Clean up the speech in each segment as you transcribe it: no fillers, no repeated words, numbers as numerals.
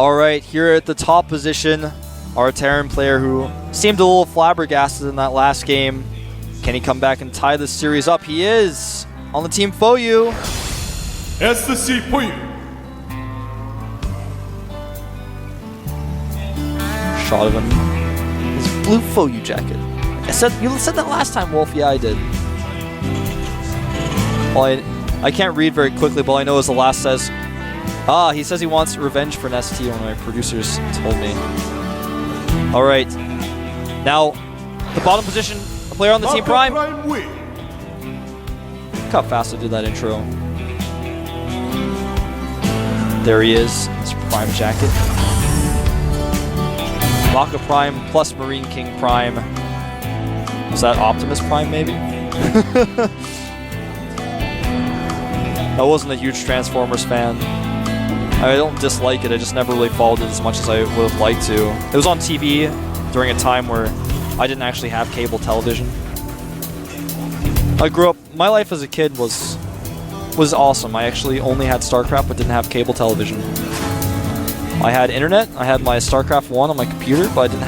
All right, here at the top position, our Terran player who seemed a little flabbergasted in that last game. Can he come back and tie this series up? He is on the team Foyu. SC Foyu. Shot of him. His blue Foyu jacket. You said that last time, Wolf. Yeah, I did. Well, I can't read very quickly, but all I know is the last says, he says he wants revenge for an ST, one of my producers told me. All right. Now, the bottom position, a player on the team Prime. Look how fast I did that intro. There he is, his Prime jacket. Maka Prime plus Marine King Prime. Was that Optimus Prime, maybe? I wasn't a huge Transformers fan. I don't dislike it, I just never really followed it as much as I would have liked to. It was on TV during a time where I didn't actually have cable television. I grew up, my life as a kid was awesome. I actually only had StarCraft but didn't have cable television. I had internet, I had my StarCraft 1 on my computer, but I didn't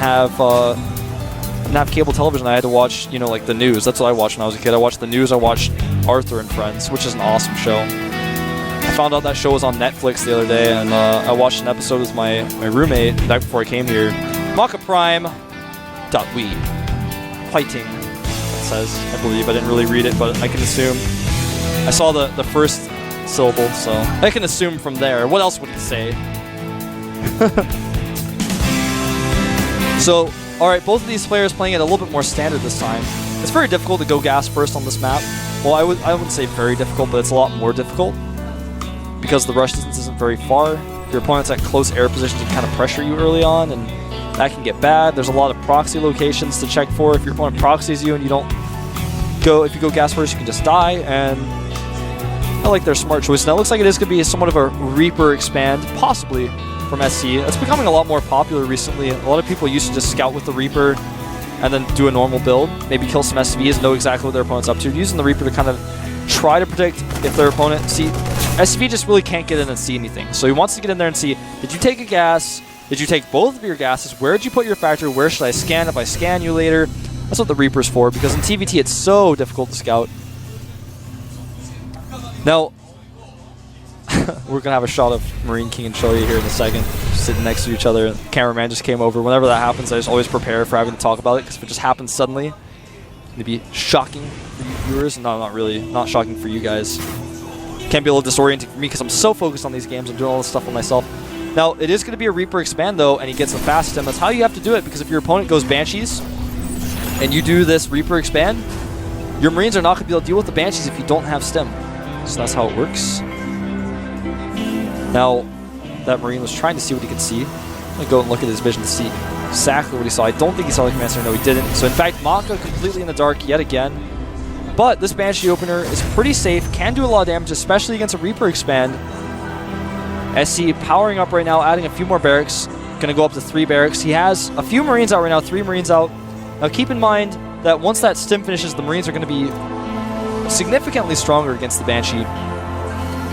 have cable television. I had to watch, you know, like the news. That's what I watched when I was a kid. I watched the news, I watched Arthur and Friends, which is an awesome show. I found out that show was on Netflix the other day, and I watched an episode with my roommate back before I came here. Maka Prime. .we. Fighting, it says, I believe. I didn't really read it, but I can assume. I saw the first syllable, so I can assume from there. What else would it say? So, alright, both of these players playing it a little bit more standard this time. It's very difficult to go gas first on this map. Well, I wouldn't say very difficult, but it's a lot more difficult. Because the rush distance isn't very far. Your opponent's at close air positions can kind of pressure you early on, and that can get bad. There's a lot of proxy locations to check for. If your opponent proxies you and you don't go, if you go gas first, you can just die, and I like their smart choice. Now it looks like it is going to be somewhat of a Reaper expand, possibly, from SC. It's becoming a lot more popular recently. A lot of people used to just scout with the Reaper and then do a normal build, maybe kill some SCVs, know exactly what their opponent's up to, using the Reaper to kind of try to predict if their opponent SCV just really can't get in and see anything. So he wants to get in there and see, did you take a gas? Did you take both of your gases? Where did you put your factory? Where should I scan if I scan you later? That's what the Reaper's for, because in TVT it's so difficult to scout. Now, we're going to have a shot of Marine King and Shoya here in a second, sitting next to each other. The cameraman just came over. Whenever that happens, I just always prepare for having to talk about it, because if it just happens suddenly, it'd be shocking for you viewers. No, not really. Not shocking for you guys. Can be a little disorienting for me, because I'm so focused on these games. I'm doing all this stuff on myself. Now, it is going to be a Reaper expand, though, and he gets a fast stem. That's how you have to do it, because if your opponent goes Banshees, and you do this Reaper expand, your Marines are not going to be able to deal with the Banshees if you don't have stem. So that's how it works. Now, that Marine was trying to see what he could see. I'm going to go and look at his vision to see exactly what he saw. I don't think he saw the command center. No, he didn't. So, in fact, Maka completely in the dark yet again. But this Banshee opener is pretty safe, can do a lot of damage, especially against a Reaper expand. SC powering up right now, adding a few more barracks. Going to go up to 3 barracks. He has a few Marines out right now, 3 Marines out. Now keep in mind that once that stim finishes, the Marines are going to be significantly stronger against the Banshee.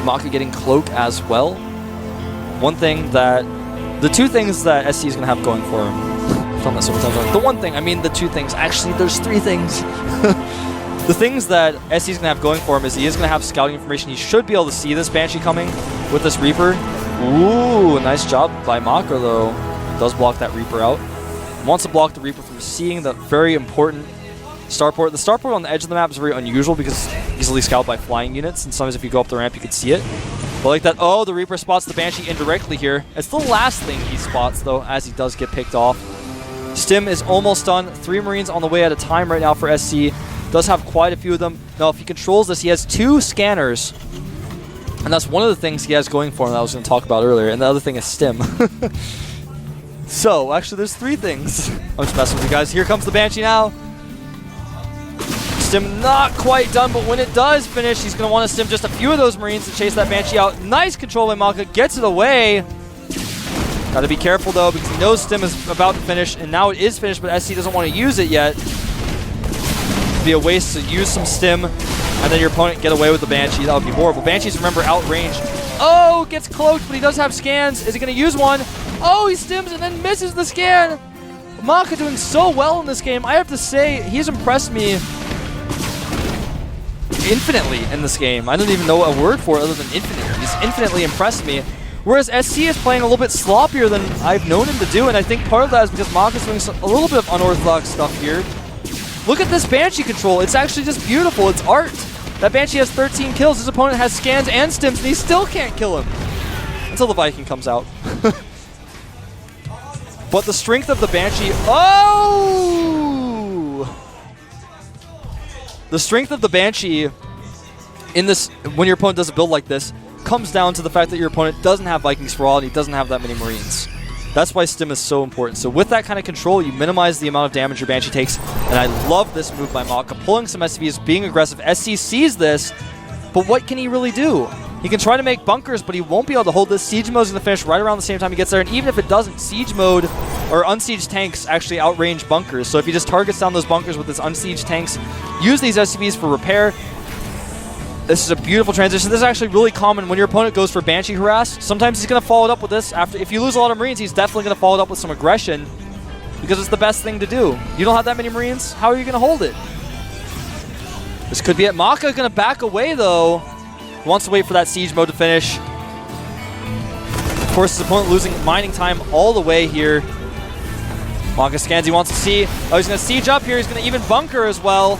Maka getting Cloak as well. The 2 things that SC is going to have going for him. I've done that several times. The 1 thing, I mean the 2 things. Actually, there's 3 things. The things that SC is going to have going for him is he is going to have scouting information. He should be able to see this Banshee coming with this Reaper. Ooh, nice job by Maka, though. Does block that Reaper out. Wants to block the Reaper from seeing the very important starport. The starport on the edge of the map is very unusual because it's easily scouted by flying units, and sometimes if you go up the ramp, you can see it. But like that, oh, the Reaper spots the Banshee indirectly here. It's the last thing he spots, though, as he does get picked off. Stim is almost done. 3 Marines on the way at a time right now for SC. Does have quite a few of them. Now, if he controls this, he has 2 scanners. And that's one of the things he has going for him that I was going to talk about earlier. And the other thing is Stim. So, actually, there's 3 things. I'm just messing with you guys. Here comes the Banshee now. Stim not quite done, but when it does finish, he's going to want to stim just a few of those Marines to chase that Banshee out. Nice control by Maka. Gets it away. Got to be careful, though, because he knows Stim is about to finish. And now it is finished, but SC doesn't want to use it yet. It'd be a waste to use some Stim, and then your opponent get away with the Banshee. That would be horrible. Banshees, remember, outranged. Oh, gets cloaked, but he does have scans. Is he going to use one? Oh, he stims and then misses the scan. Maka doing so well in this game. I have to say, he's impressed me infinitely in this game. I don't even know a word for it other than infinite. He's infinitely impressed me. Whereas SC is playing a little bit sloppier than I've known him to do, and I think part of that is because Maka's doing a little bit of unorthodox stuff here. Look at this Banshee control. It's actually just beautiful. It's art. That Banshee has 13 kills. His opponent has scans and stims, and he still can't kill him. Until the Viking comes out. But the strength of the Banshee... Oh! The strength of the Banshee in this, when your opponent does a build like this, comes down to the fact that your opponent doesn't have Viking Sprawl and he doesn't have that many Marines. That's why stim is so important. So with that kind of control, you minimize the amount of damage your Banshee takes. And I love this move by Maka, pulling some SCVs, being aggressive. SC sees this, but what can he really do? He can try to make bunkers, but he won't be able to hold this. Siege mode is going to finish right around the same time he gets there. And even if it doesn't, siege mode or unsieged tanks actually outrange bunkers. So if he just targets down those bunkers with his unsieged tanks, use these SCVs for repair. This is a beautiful transition. This is actually really common when your opponent goes for Banshee Harass. Sometimes he's going to follow it up with this. If you lose a lot of Marines, he's definitely going to follow it up with some aggression because it's the best thing to do. You don't have that many Marines, how are you going to hold it? This could be it. Maka going to back away though. He wants to wait for that siege mode to finish. Of course, his opponent losing mining time all the way here. Maka scans, he wants to see. Oh, he's going to siege up here. He's going to even bunker as well.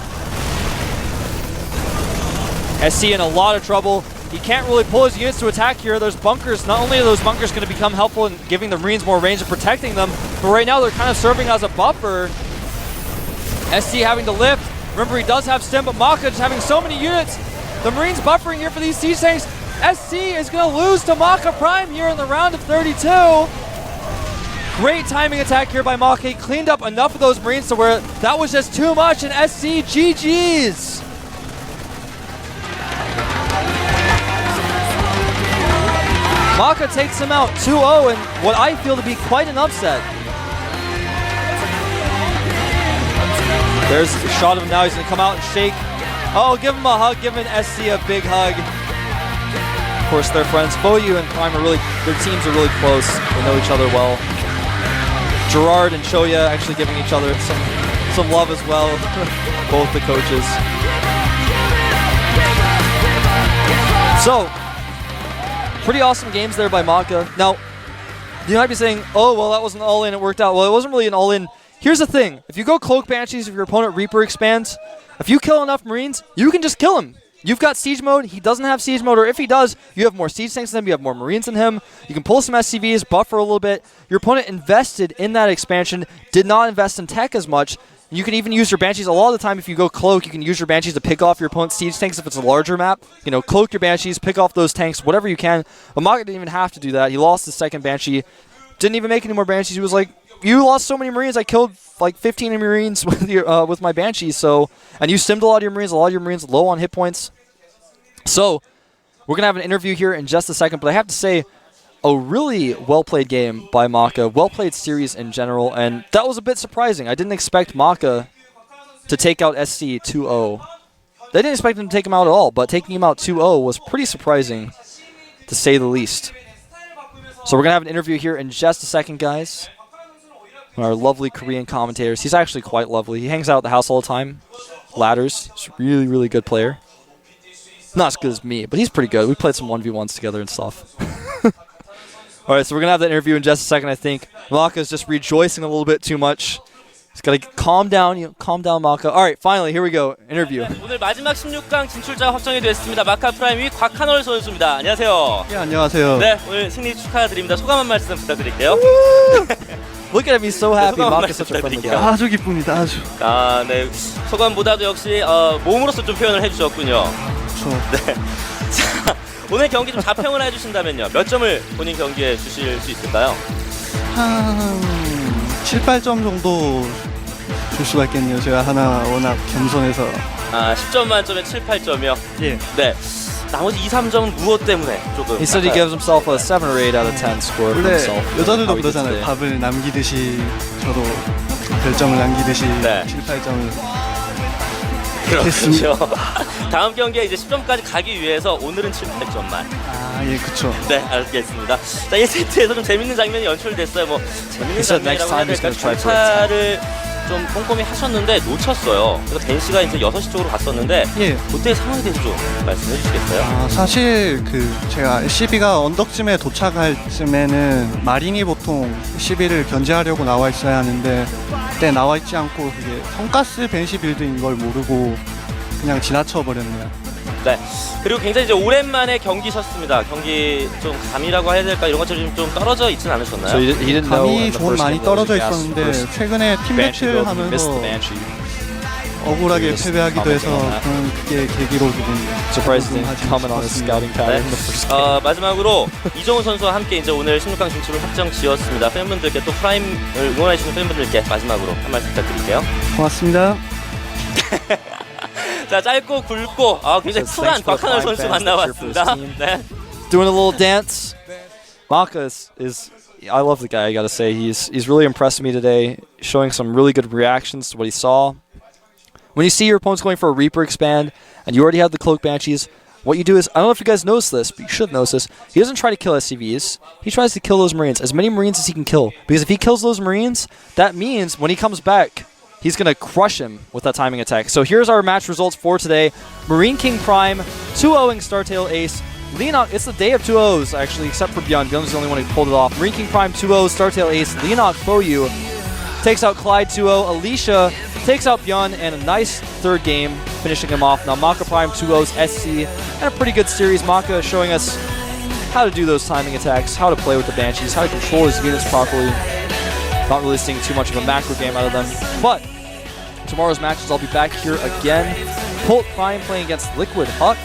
SC in a lot of trouble. He can't really pull his units to attack here. There's bunkers. Not only are those bunkers going to become helpful in giving the Marines more range and protecting them, but right now they're kind of serving as a buffer. SC having to lift. Remember, he does have stim, but Maka just having so many units. The Marines buffering here for these siege tanks. SC is going to lose to Maka Prime here in the round of 32. Great timing attack here by Maka. He cleaned up enough of those Marines to where that was just too much, and SC GG's. Maka takes him out 2-0 in what I feel to be quite an upset. There's a shot of him now. He's going to come out and shake. Oh, give him a hug. Give him an SC a big hug. Of course, they're friends. Boyu and Prime are really, their teams are really close. They know each other well. Gerard and Shoya actually giving each other some love as well. Both the coaches. So, pretty awesome games there by Maka. Now, you might be saying, oh, well, that wasn't all-in, it worked out. Well, it wasn't really an all-in. Here's the thing. If you go Cloak Banshees, if your opponent Reaper expands, if you kill enough Marines, you can just kill him. You've got Siege Mode, he doesn't have Siege Mode, or if he does, you have more Siege Tanks than him, you have more Marines than him, you can pull some SCVs, buffer a little bit. Your opponent invested in that expansion, did not invest in tech as much. You can even use your Banshees. A lot of the time, if you go Cloak, you can use your Banshees to pick off your opponent's Siege Tanks if it's a larger map. You know, Cloak your Banshees, pick off those tanks, whatever you can. But Maka didn't even have to do that. He lost his second Banshee. Didn't even make any more Banshees. He was like, you lost so many Marines, I killed like 15 Marines with my Banshees, so... And you stimmed a lot of your Marines low on hit points. So, we're going to have an interview here in just a second, but I have to say, a really well-played game by Maka, well-played series in general, and that was a bit surprising. I didn't expect Maka to take out SC 2-0. They didn't expect him to take him out at all, but taking him out 2-0 was pretty surprising, to say the least. So we're going to have an interview here in just a second, guys. Our lovely Korean commentators. He's actually quite lovely. He hangs out at the house all the time. Ladders. He's a really, really good player. Not as good as me, but he's pretty good. We played some 1v1s together and stuff. All right, so we're going to have that interview in just a second, I think. Maka's just rejoicing a little bit too much. He's got to calm down, calm down, Maka. All right, finally, here we go. Interview. 오늘 마지막 16강 진출자 확정이 됐습니다. 마카 프라임이 곽한월 선수입니다. 안녕하세요. 네, 안녕하세요. 네, 오늘 승리 축하드립니다. 소감 한 말씀 부탁드릴게요. Look at him, he's so happy. Maka's such a friendly guy. 아주 기쁩니다, 아주. 아, 네. 소감보다도 역시 몸으로서 좀 표현을 해주셨군요. 그렇죠. 네. 자, 오늘 경기 좀 자평을 해주신다면요. 몇 점을 본인 경기에 주실 수 있을까요? 한 7, 8점 정도 줄 수가 있겠네요. 제가 하나 워낙 겸손해서. 아, 10점 만점에 7, 8점이요? 예. 네. 나머지 2, 3점은 무엇 때문에 조금? He said he gives himself a 7 or 8 out of 10 score for 원래 himself. 여자들도 How he did 그러잖아요. today. 밥을 남기듯이 저도 별점을 남기듯이 네. 7, 8점을 그렇죠. 다음 경기에 이제 10점까지 가기 위해서 오늘은 7, 8점만. 아, 예, 그쵸. 네, 알겠습니다. 자, 1세트에서 좀 재밌는 장면이 연출됐어요. 뭐 재밌는 장면이라고 해야 될까? 정찰을 좀 꼼꼼히 하셨는데 놓쳤어요. 그래서 벤 씨가 이제 6시 쪽으로 갔었는데 예. 그때 상황에 대해서 좀 말씀해 주시겠어요? 아, 사실 제가 SCB가 언덕쯤에 도착할 쯤에는 마린이 보통 SCB를 견제하려고 나와 있어야 하는데 그때 나와 있지 않고 그게 성가스 벤시 빌드인 걸 모르고 그냥 지나쳐 버렸네요. 네. 그리고 굉장히 이제 오랜만에 경기셨습니다. 경기 좀 감이라고 해야 될까 이런 것처럼 좀 떨어져 있진 않으셨나요? So he didn't know 감이 in the 좀 first 많이 game that was 떨어져 a gas 있었는데 first 최근에 팀 Banshee 매치를 build, he missed the 하면서 Banshee. 억울하게 Just 패배하기도 해서 commenting on that. 그런 그게 계기로 조금 Surprised he 하지 didn't comment on his 싶었습니다. scouting pattern in the first game. 마지막으로 이정훈 선수와 함께 이제 오늘 16강 진출을 확정 지었습니다. 팬분들께 또 프라임을 응원해주시는 팬분들께 마지막으로 한 말씀 부탁드릴게요. 고맙습니다. 자, 짧고 굵고 굉장히 Says 쿨한 thanks for the 곽하늘 Prime 선수 fans that cheer for his 만나봤습니다. team. 네. Doing a little dance. Maka is I love the guy, I gotta say. He's really impressed me today, showing some really good reactions to what he saw. When you see your opponents going for a Reaper expand, and you already have the Cloak Banshees, what you do is, I don't know if you guys notice this, but you should notice this, he doesn't try to kill SCVs, he tries to kill those Marines, as many Marines as he can kill. Because if he kills those Marines, that means when he comes back, he's going to crush him with that timing attack. So here's our match results for today. Marine King Prime, 2-0ing Startail Ace. Leonok, it's the day of 2-0s actually, except for Beyond. Beyond's the only one who pulled it off. Marine King Prime 2-0, Startail Ace. Leonok Foyu takes out Clyde 2-0. Alicia takes out Beyond, and a nice third game, finishing him off. Now Maka Prime 2-0s, SC, and a pretty good series. Maka showing us how to do those timing attacks, how to play with the Banshees, how to control his units properly. Not really seeing too much of a macro game out of them. But tomorrow's matches, I'll be back here again. Colt Prime playing against Liquid Huck.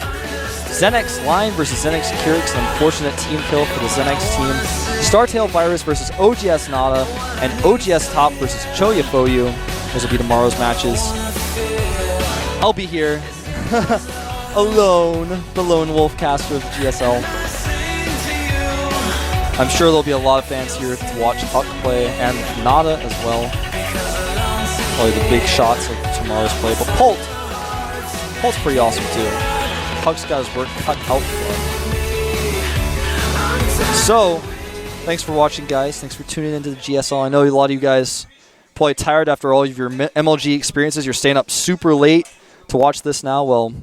Zenex Line versus Zenex Kyrix, an unfortunate team kill for the Zenex team. Startail Virus versus OGS Nada, and OGS Top versus Choya Foyu. Those will be tomorrow's matches. I'll be here, alone, the lone wolf caster of GSL. I'm sure there'll be a lot of fans here to watch Huck play, and Nada as well. Probably the big shots of tomorrow's play, but Polt's pretty awesome too. Huck's got his work cut out for him. So, thanks for watching, guys. Thanks for tuning into the GSL. I know a lot of you guys probably tired after all of your MLG experiences. You're staying up super late to watch this now. Well,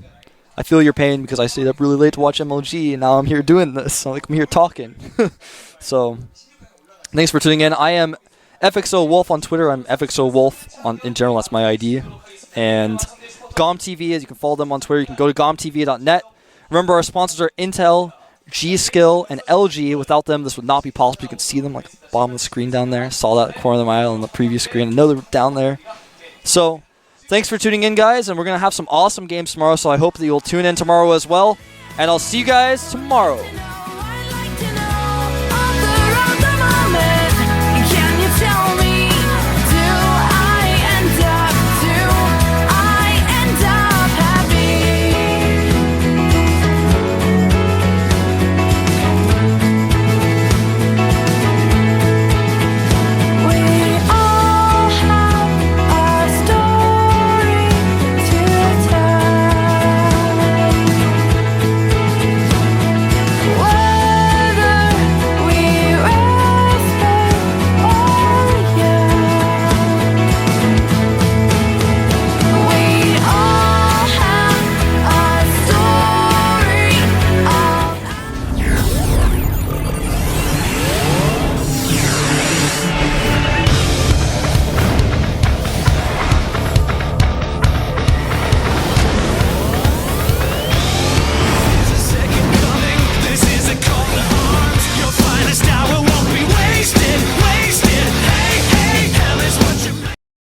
I feel your pain because I stayed up really late to watch MLG, and now I'm here doing this. I'm here talking. So, thanks for tuning in. I am FXO Wolf on Twitter. I'm FXO Wolf in general. That's my ID. And GomTV, as you can follow them on Twitter. You can go to gomtv.net. Remember, our sponsors are Intel, G-Skill, and LG. Without them, this would not be possible. You can see them like bottom of the screen down there. Saw that corner of the aisle on the previous screen. I know they're down there. So, thanks for tuning in, guys. And we're going to have some awesome games tomorrow. So I hope that you'll tune in tomorrow as well. And I'll see you guys tomorrow.